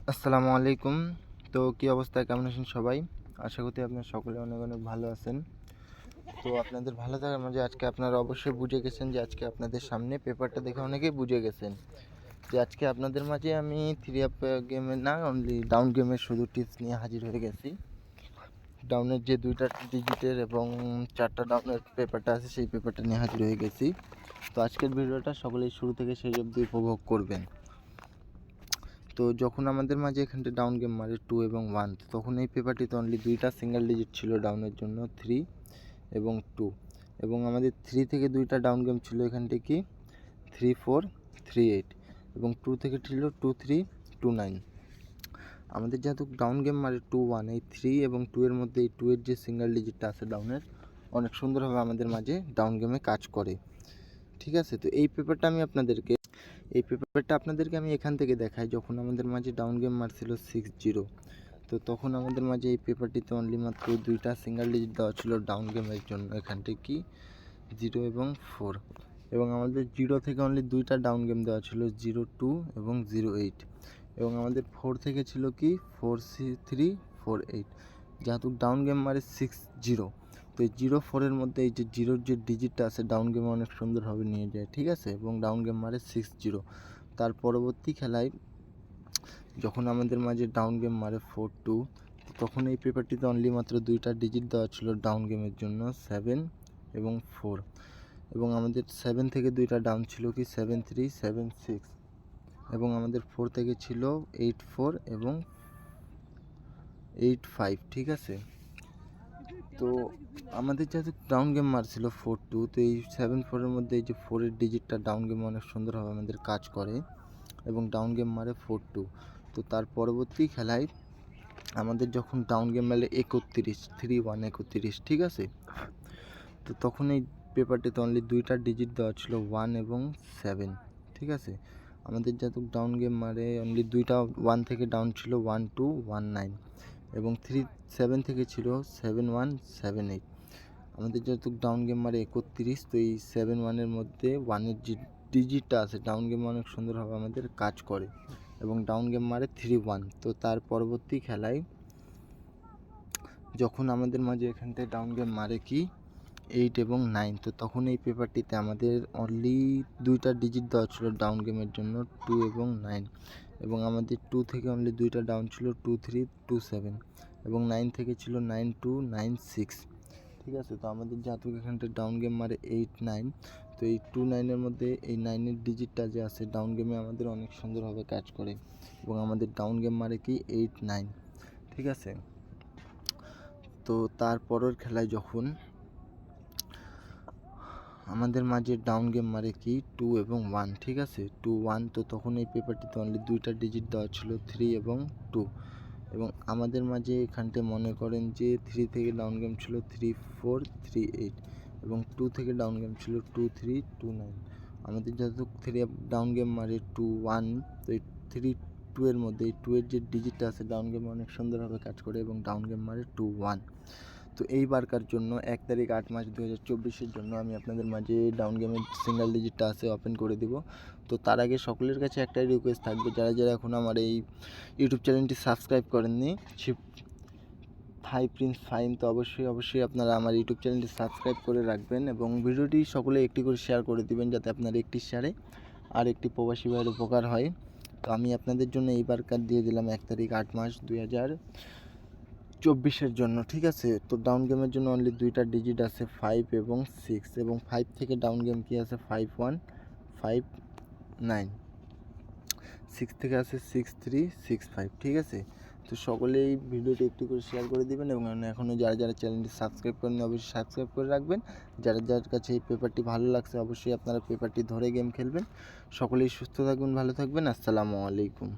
আসসালামু আলাইকুম। তো কী অবস্থা, কেমন আছেন সবাই? আশা করি আপনারা সকলে অনেক অনেক ভালো আছেন। তো আপনাদের ভালো থাকার মাঝে আজকে আপনারা অবশ্যই বুঝে গেছেন যে আজকে আপনাদের সামনে পেপারটা দেখে অনেকেই বুঝে গেছেন যে আজকে আপনাদের মাঝে আমি থ্রি আপ গেমের না অনলি ডাউন গেমের শুধু টিপস নিয়ে হাজির হয়ে গেছি। ডাউনের যে 2টা ডিজিটের এবং 4টা ডাউনের পেপারটা আছে সেই পেপারটা নিয়ে হাজির হয়ে গেছি। তো আজকের ভিডিওটা সকলেই শুরু থেকে শেষ অবধি উপভোগ করবেন। তো যখন আমাদের মাঝে এখানটা ডাউন গেম মারে 2 এবং 1, তখন এই পেপারটিতে অনলি 2টা সিঙ্গেল ডিজিট ছিল ডাউনের জন্য 3 এবং 2, এবং আমাদের 3 থেকে 2টা ডাউন গেম ছিল এখানটা কি 3 4 3 8, এবং 2 থেকে ছিল 2 3 2 9। আমাদের যেহেতু ডাউন গেম মারে 2 1, এই 3 এবং 2 এর মধ্যে এই 2 এর যে সিঙ্গেল ডিজিটটা আছে ডাউনের অনেক সুন্দরভাবে আমাদের মাঝে ডাউন গেমে কাজ করে। ঠিক আছে, তো এই পেপারটা আমি এখান থেকে দেখাই। যখন আমাদের মাঝে ডাউন গেম মারছিল 6-0, তো তখন আমাদের মাঝে এই পেপারটিতে অনলি মাত্র 2টা সিঙ্গেল ডিজিট দেওয়া ছিল ডাউন গেমের জন্য, এখানটি কি 0 এবং 4, এবং আমাদের 0 থেকে অনলি 2টা ডাউন গেম দেওয়া ছিল 0-2 এবং 0-8, এবং আমাদের 4 থেকে ছিল কি 4-3 4-8। যেহেতু ডাউন গেম মারে 6-0, তো এই 0-4 এর মধ্যে এই যে 0-র যে ডিজিটটা আছে ডাউন গেমে অনেক সুন্দরভাবে নিয়ে যায়। ঠিক আছে, এবং ডাউন গেম মারে 6-0। তার পরবর্তী খেলায় যখন আমাদের মাঝে ডাউন গেম মারে 4-2, তখন এই পেপারটিতে অনলি মাত্র 2টা ডিজিট দেওয়া ছিল ডাউন গেমের জন্য 7 এবং 4, এবং আমাদের 7 থেকে 2টা ডাউন ছিল কি 7-3 7-6, এবং আমাদের 4 থেকে ছিল 8-4 এবং 8-5। ঠিক আছে, তো আমাদের যেহেতু ডাউন গেম মারছিল 4-2, তো এই 7-4 এর মধ্যে এই যে 4-এর ডিজিটটা ডাউন গেমে অনেক সুন্দরভাবে আমাদের কাজ করে এবং ডাউন গেম মারে 4-2। তো তার পরবর্তী খেলায় আমাদের যখন ডাউন গেম মারে 31 3-1 31, ঠিক আছে, তো তখন এই পেপারটিতে অনলি 2টা ডিজিট দেওয়া ছিল 1 এবং 7। ঠিক আছে, আমাদের যেহেতু ডাউন গেম মারে অনলি 2টা 1 থেকে ডাউন ছিল 1-2 1-9, এবং 7 থেকে ছিল 7-1 7-8। আমাদের যেহেতু ডাউন গেম মারে 31, তো এই 7-1-এর মধ্যে 1-এর যে ডিজিটটা আছে ডাউন গেমে অনেক সুন্দরভাবে আমাদের কাজ করে এবং ডাউন গেম মারে 3-1। তো তার পরবর্তী খেলায় যখন আমাদের মাঝে এখানটায় ডাউন গেম মারে কি 8 এবং 9, তো তখন এই পেপারটিতে আমাদের অনলি 2টা ডিজিট দেওয়া ছিল ডাউন গেমের জন্য 2 এবং 9, এবং আমাদের 2 থেকে অনলি 2টা ডাউন ছিল 2-3 2-7, এবং 9 থেকে ছিল 9-2 9-6। ঠিক আছে, তো আমাদের যেহেতু এখানটা ডাউন গেম মারে 8-9, তো এই 2-9-এর মধ্যে এই 9-এর ডিজিটটা যে আছে ডাউন গেমে আমাদের অনেক সুন্দরভাবে কাজ করে এবং আমাদের ডাউন গেম মারে কি 8-9। ঠিক আছে, তো তারপরের খেলায় যখন আমাদের মাঝে ডাউন গেম মারে কি 2 এবং 1, ঠিক আছে 2-1, তো তখন এই পেপারটিতে অনলি 2টা ডিজিট দেওয়া ছিল 3 এবং 2, এবং আমাদের মাঝে এখানটায় মনে করেন যে 3 থেকে ডাউন গেম ছিল 3-4 3-8, এবং 2 থেকে ডাউন গেম ছিল 2-3 2-9। আমাদের যেহেতু 3 ডাউন গেম মারে 2-1, তো এই 3-2 এর মধ্যে এই 2 এর যে ডিজিটটা আছে ডাউন গেমে অনেক সুন্দরভাবে কাজ করে এবং ডাউন গেম মারে 2-1। তো এইবারকার জন্য 1 তারিখ 8 মাস 2024-এর জন্য আমি আপনাদের মাঝে ডাউন গেমের সিঙ্গেল ডিজিটটা আছে ওপেন করে দিব। তো তার আগে সকলের কাছে একটাই রিকোয়েস্ট থাকবে, যারা যারা এখন আমার এই ইউটিউব চ্যানেলটি সাবস্ক্রাইব করেননি ভাই প্রিন্স ফাইন, তো অবশ্যই আপনারা আমার ইউটিউব চ্যানেলটি সাবস্ক্রাইব করে রাখবেন এবং ভিডিওটি সকলে একটি করে শেয়ার করে দিবেন, যাতে আপনার একটি শেয়ারে আর একটি প্রবাসী ভাইয়ের উপকার হয়। তো আমি আপনাদের জন্য এইবারকার দিয়ে দিলাম 1 তারিখ 8 মাস 2024-এর জন্য। ঠিক আছে, তো ডাউন গেমের জন্য অনলি 2টা ডিজিট আছে 5 এবং 6, এবং 5 থেকে ডাউন গেম কি আছে 5-1 5-9, 6 থেকে আছে 6-3 6-5। ঠিক আছে, তো সকলেই ভিডিওটি একটু করে শেয়ার করে দিবেন এবং এখনও যারা যারা চ্যানেলটি সাবস্ক্রাইব করেন অবশ্যই সাবস্ক্রাইব করে রাখবেন। যারা যার কাছে এই পেপারটি ভালো লাগছে অবশ্যই আপনারা পেপারটি ধরে গেম খেলবেন। সকলেই সুস্থ থাকবেন, ভালো থাকবেন। আসসালামু আলাইকুম।